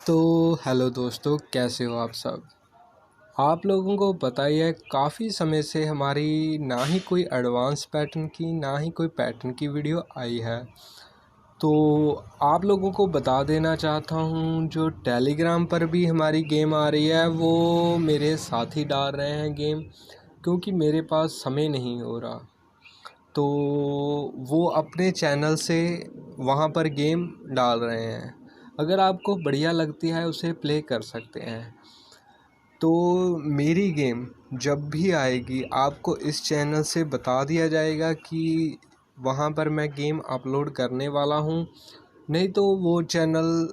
तो हेलो दोस्तों, कैसे हो आप सब। आप लोगों को पता ही है, काफ़ी समय से हमारी ना ही कोई एडवांस पैटर्न की ना ही कोई पैटर्न की वीडियो आई है। तो आप लोगों को बता देना चाहता हूँ, जो टेलीग्राम पर भी हमारी गेम आ रही है वो मेरे साथी डाल रहे हैं गेम, क्योंकि मेरे पास समय नहीं हो रहा। तो वो अपने चैनल से वहाँ पर गेम डाल रहे हैं। अगर आपको बढ़िया लगती है उसे प्ले कर सकते हैं। तो मेरी गेम जब भी आएगी आपको इस चैनल से बता दिया जाएगा कि वहाँ पर मैं गेम अपलोड करने वाला हूँ। नहीं तो वो चैनल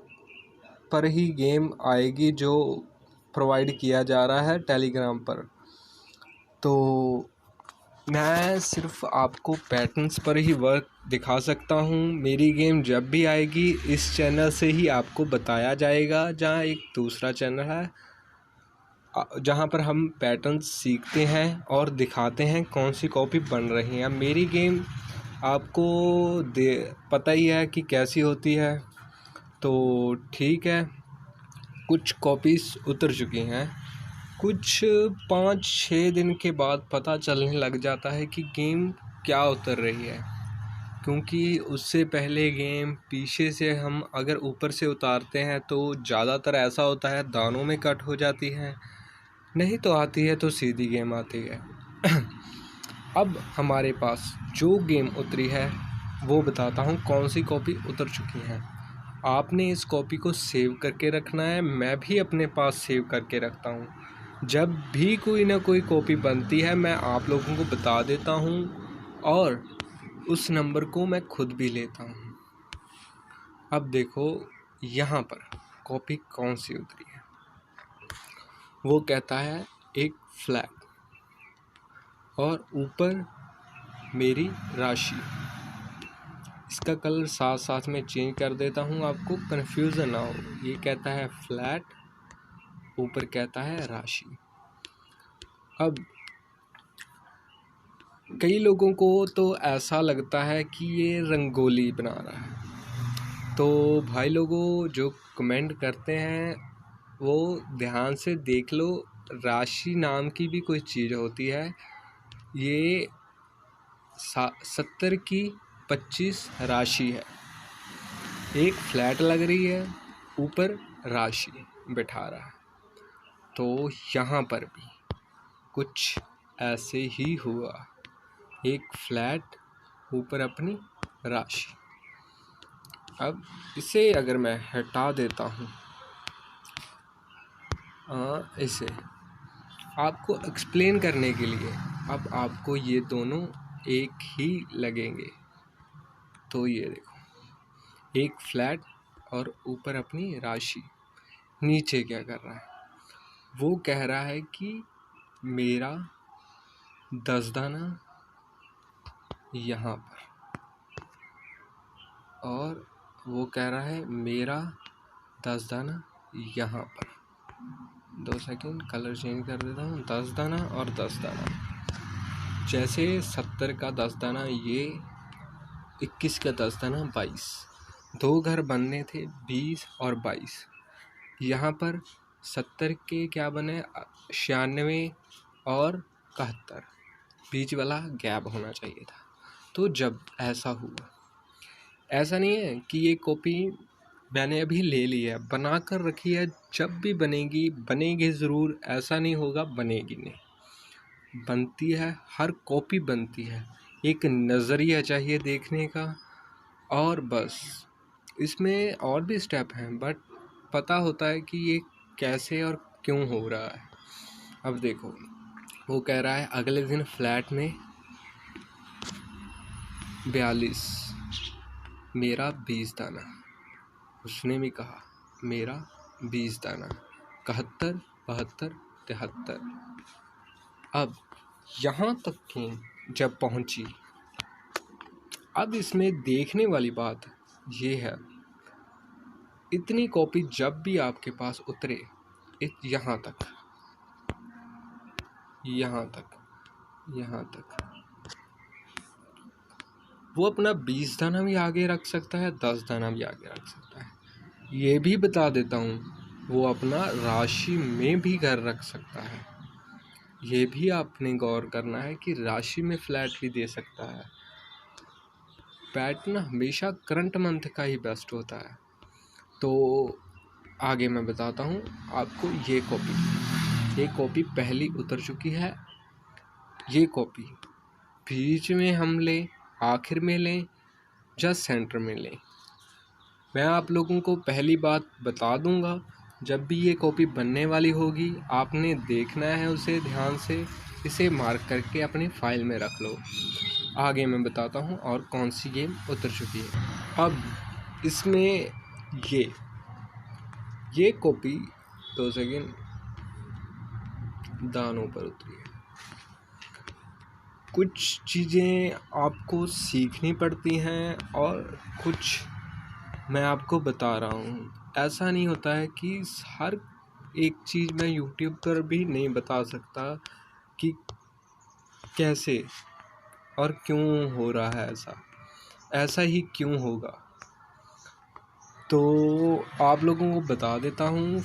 पर ही गेम आएगी जो प्रोवाइड किया जा रहा है टेलीग्राम पर। तो मैं सिर्फ आपको पैटर्न्स पर ही वर्क दिखा सकता हूँ। मेरी गेम जब भी आएगी इस चैनल से ही आपको बताया जाएगा, जहाँ एक दूसरा चैनल है जहाँ पर हम पैटर्न्स सीखते हैं और दिखाते हैं कौन सी कॉपी बन रही है। मेरी गेम आपको पता ही है कि कैसी होती है। तो ठीक है, कुछ कॉपीज़ उतर चुकी हैं। कुछ 5-6 दिन के बाद पता चलने लग जाता है कि गेम क्या उतर रही है, क्योंकि उससे पहले गेम पीछे से हम अगर ऊपर से उतारते हैं तो ज़्यादातर ऐसा होता है दानों में कट हो जाती है, नहीं तो आती है तो सीधी गेम आती है। अब हमारे पास जो गेम उतरी है वो बताता हूँ कौन सी कॉपी उतर चुकी हैं। आपने इस कॉपी को सेव करके रखना है, मैं भी अपने पास सेव करके रखता हूँ। जब भी कोई ना कोई कॉपी बनती है मैं आप लोगों को बता देता हूँ और उस नंबर को मैं खुद भी लेता हूँ। अब देखो यहाँ पर कॉपी कौन सी उतरी है। वो कहता है एक फ्लैग और ऊपर मेरी राशि। इसका कलर साथ साथ में चेंज कर देता हूँ, आपको कन्फ्यूज़न ना हो। ये कहता है फ्लैट, ऊपर कहता है राशि। अब कई लोगों को तो ऐसा लगता है कि ये रंगोली बना रहा है। तो भाई लोगों जो कमेंट करते हैं वो ध्यान से देख लो, राशि नाम की भी कोई चीज़ होती है। ये 70 की 25 राशि है, एक फ्लैट लग रही है, ऊपर राशि बैठा रहा है। तो यहाँ पर भी कुछ ऐसे ही हुआ, एक फ्लैट ऊपर अपनी राशि। अब इसे अगर मैं हटा देता हूँ, इसे आपको एक्सप्लेन करने के लिए, अब आपको ये दोनों एक ही लगेंगे। तो ये देखो, एक फ्लैट और ऊपर अपनी राशि। नीचे क्या कर रहा है, वो कह रहा है कि मेरा 10 दाना यहाँ पर, और वो कह रहा है मेरा 10 दाना यहाँ पर। 2 सेकेंड, कलर चेंज कर देता हूँ। 10 दाना और 10 दाना, जैसे 70 का 10 दाना ये, 21 का 10 दाना 22। 2 घर बनने थे 20 और 22। यहाँ पर 70 के क्या बने, 96 और 71, बीच वाला गैप होना चाहिए था। तो जब ऐसा हुआ, ऐसा नहीं है कि ये कॉपी मैंने अभी ले ली है, बना कर रखी है, जब भी बनेगी ज़रूर, ऐसा नहीं होगा बनेगी नहीं, बनती है, हर कॉपी बनती है। एक नज़रिया चाहिए देखने का, और बस इसमें और भी स्टेप हैं, बट पता होता है कि ये कैसे और क्यों हो रहा है। अब देखो, वो कह रहा है अगले दिन फ्लैट में 42, मेरा 20 दाना। उसने भी कहा मेरा 20 दाना। 71, 72, 73। अब यहाँ तक की जब पहुँची, अब इसमें देखने वाली बात ये है, इतनी कॉपी जब भी आपके पास उतरे, यहाँ तक, यहाँ तक, यहाँ तक, वो अपना 20 दाना भी आगे रख सकता है, 10 दाना भी आगे रख सकता है। ये भी बता देता हूँ, वो अपना राशि में भी घर रख सकता है। ये भी आपने गौर करना है कि राशि में फ्लैट भी दे सकता है। पैटर्न हमेशा करंट मंथ का ही बेस्ट होता है। तो आगे मैं बताता हूँ आपको। ये कॉपी पहली उतर चुकी है। ये कॉपी बीच में हम लें, आखिर में लें या सेंटर में लें, मैं आप लोगों को पहली बात बता दूंगा। जब भी ये कॉपी बनने वाली होगी आपने देखना है उसे ध्यान से, इसे मार्क करके अपनी फाइल में रख लो। आगे मैं बताता हूँ और कौन सी गेम उतर चुकी है। अब इसमें ये कॉपी 2 सेकेंड दानों पर उतरी है। कुछ चीज़ें आपको सीखनी पड़ती हैं और कुछ मैं आपको बता रहा हूँ। ऐसा नहीं होता है कि हर एक चीज़ मैं यूट्यूब पर भी नहीं बता सकता कि कैसे और क्यों हो रहा है ऐसा ही क्यों होगा। तो आप लोगों को बता देता हूँ,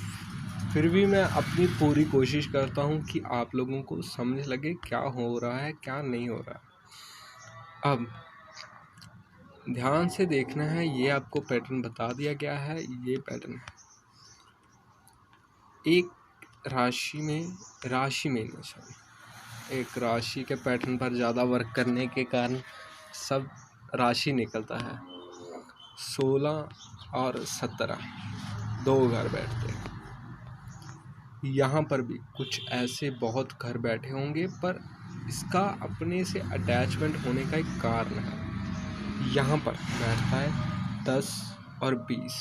फिर भी मैं अपनी पूरी कोशिश करता हूँ कि आप लोगों को समझ लगे क्या हो रहा है क्या नहीं हो रहा। अब ध्यान से देखना है। ये आपको पैटर्न बता दिया गया है। ये पैटर्न है एक राशि में एक राशि के पैटर्न पर ज़्यादा वर्क करने के कारण सब राशि निकलता है। 16 और 17 2 घर बैठते हैं। यहाँ पर भी कुछ ऐसे बहुत घर बैठे होंगे, पर इसका अपने से अटैचमेंट होने का एक कारण है। यहाँ पर बैठता है 10 और 20।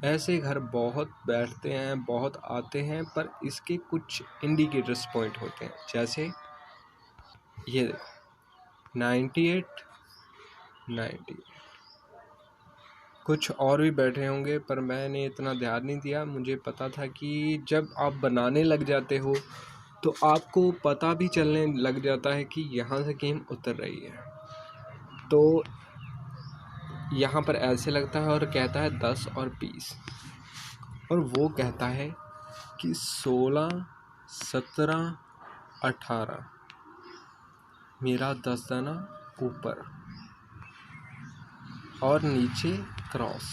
ऐसे घर बहुत बैठते हैं, बहुत आते हैं, पर इसके कुछ इंडिकेटर्स पॉइंट होते हैं। जैसे ये देखो 98 98। कुछ और भी बैठे होंगे पर मैंने इतना ध्यान नहीं दिया। मुझे पता था कि जब आप बनाने लग जाते हो तो आपको पता भी चलने लग जाता है कि यहाँ से गेम उतर रही है। तो यहाँ पर ऐसे लगता है और कहता है 10 और 20, और वो कहता है कि 16 17 18। मेरा 10 दाना ऊपर और नीचे क्रॉस।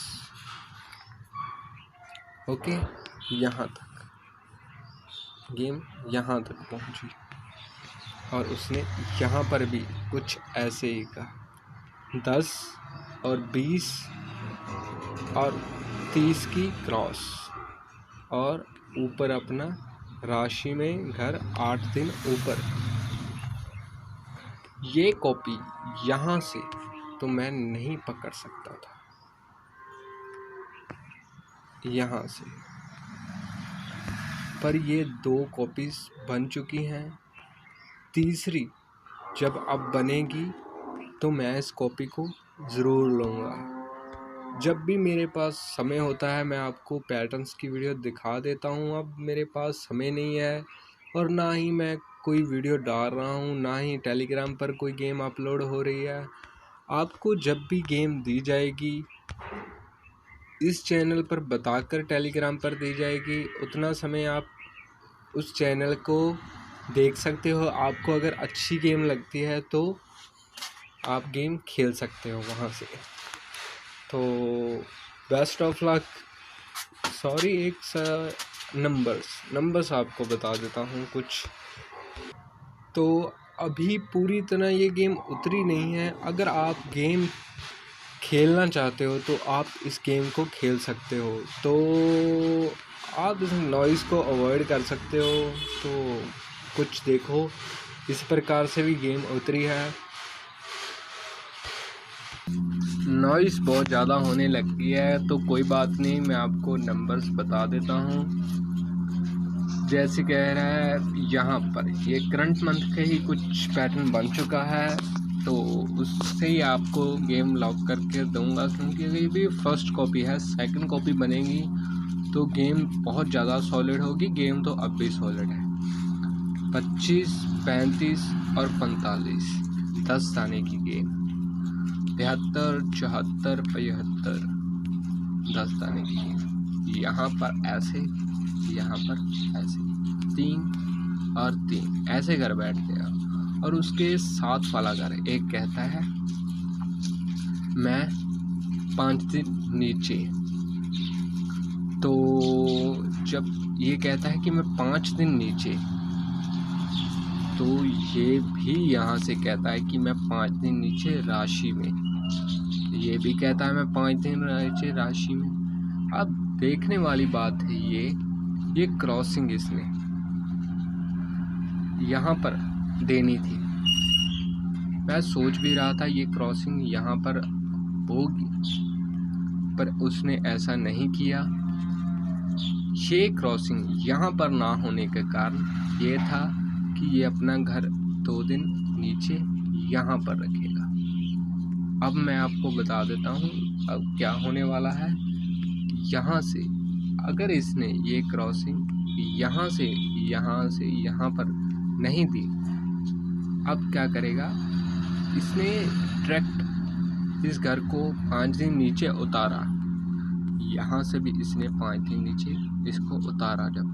ओके, यहाँ तक गेम यहाँ तक पहुँची और उसने यहाँ पर भी कुछ ऐसे ही कहा 10 और 20 और 30 की क्रॉस, और ऊपर अपना राशि में घर 8 दिन ऊपर। ये कॉपी यहाँ से तो मैं नहीं पकड़ सकता था, यहाँ से, पर ये 2 कॉपीज बन चुकी हैं। तीसरी जब अब बनेगी तो मैं इस कॉपी को ज़रूर लूँगा। जब भी मेरे पास समय होता है मैं आपको पैटर्न्स की वीडियो दिखा देता हूँ। अब मेरे पास समय नहीं है और ना ही मैं कोई वीडियो डाल रहा हूँ, ना ही टेलीग्राम पर कोई गेम अपलोड हो रही है। आपको जब भी गेम दी जाएगी इस चैनल पर बताकर टेलीग्राम पर दी जाएगी, उतना समय आप उस चैनल को देख सकते हो। आपको अगर अच्छी गेम लगती है तो आप गेम खेल सकते हो वहाँ से। तो बेस्ट ऑफ लक। सॉरी, एक नंबर्स आपको बता देता हूँ कुछ। तो अभी पूरी तरह ये गेम उतरी नहीं है। अगर आप गेम खेलना चाहते हो तो आप इस गेम को खेल सकते हो। तो आप इस नॉइज़ को अवॉइड कर सकते हो। तो कुछ देखो, इस प्रकार से भी गेम उतरी है। नॉइज़ बहुत ज़्यादा होने लगी है तो कोई बात नहीं, मैं आपको नंबर्स बता देता हूँ। जैसे कह रहा है यहाँ पर ये करंट मंथ का ही कुछ पैटर्न बन चुका है, तो उससे ही आपको गेम लॉक करके दूंगा, क्योंकि ये भी फर्स्ट कॉपी है। सेकंड कॉपी बनेगी तो गेम बहुत ज़्यादा सॉलिड होगी। गेम तो अब भी सॉलिड है। 25 35 और 45 10 दाने की गेम। 73 74 75 10 दाने की गेम। यहाँ पर ऐसे, यहाँ पर ऐसे 3 और 3 ऐसे घर बैठते हैं। और उसके साथ वाला घर एक कहता है मैं 5 दिन नीचे। तो जब ये कहता है कि मैं 5 दिन नीचे, तो ये भी यहाँ से कहता है कि मैं 5 दिन नीचे राशि में। ये भी कहता है मैं 5 दिन नीचे राशि में। अब देखने वाली बात है ये क्रॉसिंग इसने यहाँ पर देनी थी। मैं सोच भी रहा था ये क्रॉसिंग यहाँ पर होगी, पर उसने ऐसा नहीं किया। ये क्रॉसिंग यहाँ पर ना होने के कारण ये था कि ये अपना घर 2 दिन नीचे यहाँ पर रखेगा। अब मैं आपको बता देता हूँ अब क्या होने वाला है। यहाँ से अगर इसने ये क्रॉसिंग यहाँ से यहाँ पर नहीं दी, अब क्या करेगा, इसने डायरेक्ट इस घर को 5 दिन नीचे उतारा। यहाँ से भी इसने 5 दिन नीचे इसको उतारा जब,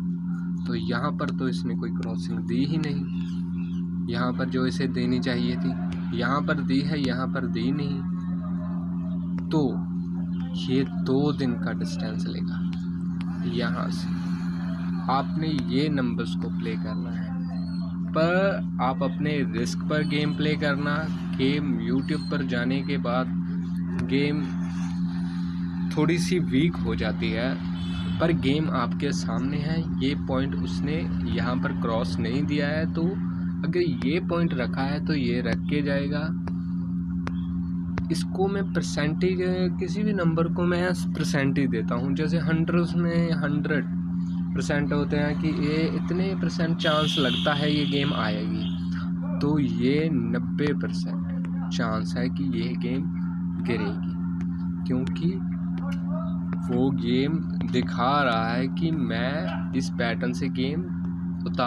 तो यहाँ पर तो इसने कोई क्रॉसिंग दी ही नहीं। यहाँ पर जो इसे देनी चाहिए थी यहाँ पर दी है, यहाँ पर दी नहीं। तो ये 2 दिन का डिस्टेंस लेगा। यहाँ से आपने ये नंबर्स को प्ले करना है, पर आप अपने रिस्क पर गेम प्ले करना। गेम यूट्यूब पर जाने के बाद गेम थोड़ी सी वीक हो जाती है, पर गेम आपके सामने है। ये पॉइंट उसने यहाँ पर क्रॉस नहीं दिया है, तो अगर ये पॉइंट रखा है तो ये रख के जाएगा। इसको मैं परसेंटेज, किसी भी नंबर को मैं परसेंटेज देता हूँ। जैसे 100 में 100% होते हैं कि ये इतने % चांस लगता है ये गेम आएगी, तो ये 90% चांस है कि ये गेम गिरेगी, क्योंकि वो गेम दिखा रहा है कि मैं इस पैटर्न से गेम उतार